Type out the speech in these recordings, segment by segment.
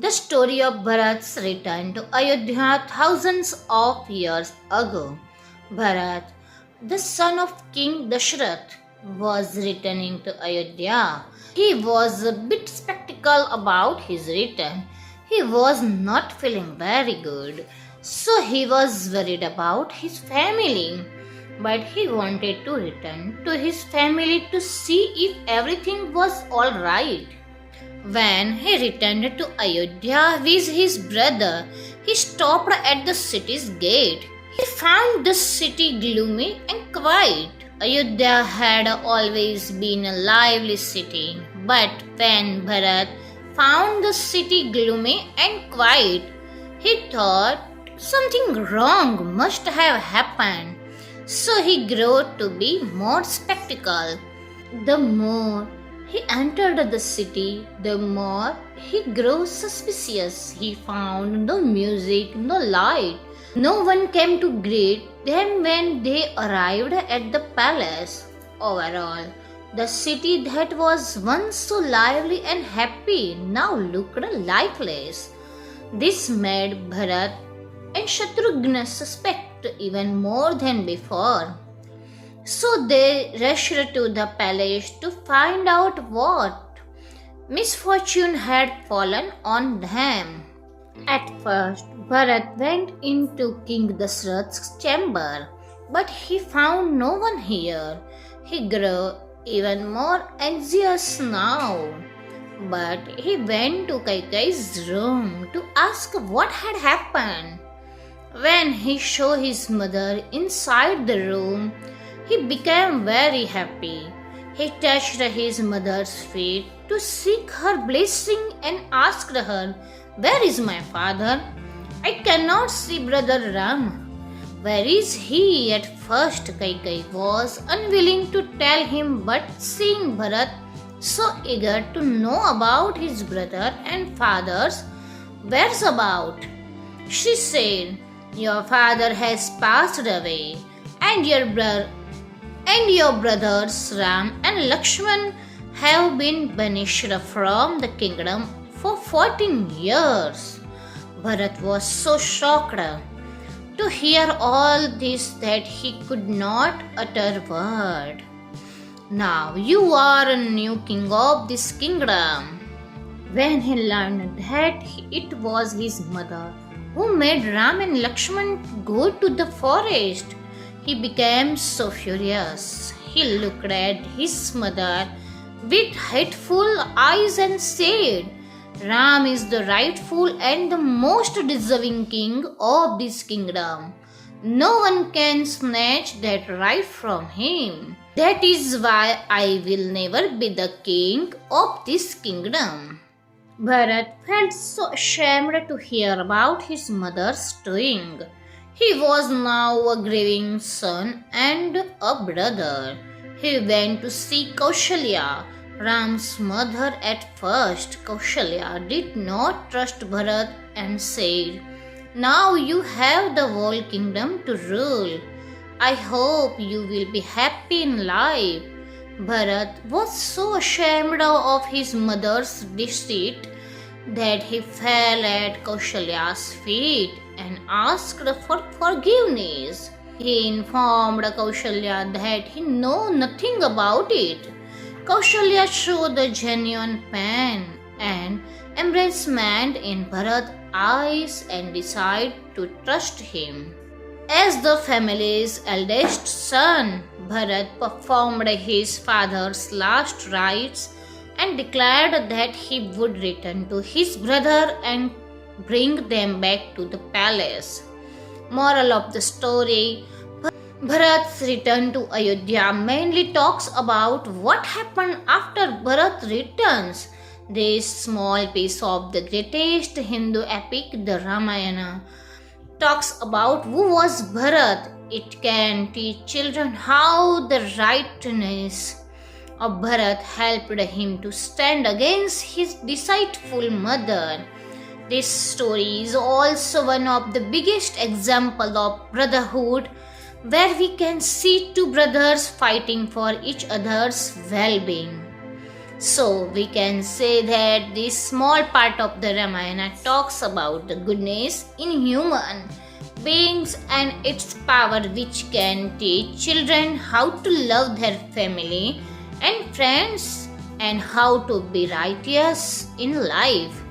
The story of Bharat's return to Ayodhya thousands of years ago. Bharat, the son of King Dashrath, was returning to Ayodhya. He was a bit skeptical about his return. He was not feeling very good, so he was worried about his family. But he wanted to return to his family to see if everything was alright. When he returned to Ayodhya with his brother, he stopped at the city's gate. He found the city gloomy and quiet. Ayodhya had always been a lively city, but when Bharat found the city gloomy and quiet, he thought something wrong must have happened. So he grew to be more skeptical. The more he entered the city, the more he grew suspicious. He found no music, no light. No one came to greet them when they arrived at the palace. Overall, the city that was once so lively and happy now looked lifeless. This made Bharat and Shatrughna suspect even more than before. So they rushed to the palace to find out what misfortune had fallen on them. At first, Bharat went into King Dasrath's chamber, but he found no one here. He grew even more anxious now. But he went to Kaikai's room to ask what had happened. When he saw his mother inside the room, he became very happy. He touched his mother's feet to seek her blessing and asked her, "Where is my father? I cannot see brother Ram. Where is he?" At first, Kaikai was unwilling to tell him, but seeing Bharat so eager to know about his brother and father's whereabouts, she said, "Your father has passed away, and your brothers Ram and Lakshman have been banished from the kingdom for 14 years." Bharat was so shocked to hear all this that he could not utter word. "Now you are a new king of this kingdom." When he learned that it was his mother who made Ram and Lakshman go to the forest, he became so furious. He looked at his mother with hateful eyes and said, "Ram is the rightful and the most deserving king of this kingdom. No one can snatch that right from him. That is why I will never be the king of this kingdom." Bharat felt so ashamed to hear about his mother's doing. He was now a grieving son and a brother. He went to see Kaushalya, Ram's mother. At first, Kaushalya did not trust Bharat and said, "Now you have the whole kingdom to rule. I hope you will be happy in life." Bharat was so ashamed of his mother's deceit that he fell at Kaushalya's feet and asked for forgiveness. He informed Kaushalya that he knew nothing about it. Kaushalya showed the genuine pain and embarrassment in Bharat's eyes and decided to trust him. As the family's eldest son, Bharat performed his father's last rites and declared that he would return to his brother and bring them back to the palace. Moral of the story: Bharat's return to Ayodhya mainly talks about what happened after Bharat returns. This small piece of the greatest Hindu epic, the Ramayana, talks about who was Bharat. It can teach children how the rightness of Bharat helped him to stand against his deceitful mother. This story is also one of the biggest examples of brotherhood, where we can see two brothers fighting for each other's well-being. So we can say that this small part of the Ramayana talks about the goodness in human beings and its power, which can teach children how to love their family and friends and how to be righteous in life.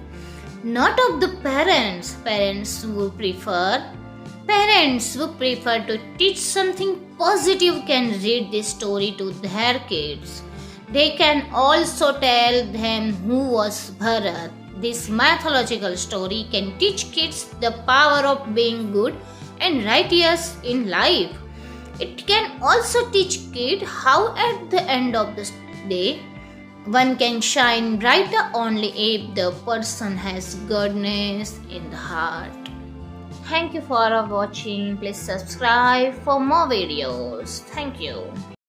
Not of the parents. Parents who prefer to teach something positive can read this story to their kids. They can also tell them who was Bharat. This mythological story can teach kids the power of being good and righteous in life. It can also teach kids how at the end of the day one can shine brighter only if the person has goodness in the heart. Thank you for watching. Please subscribe for more videos. Thank you.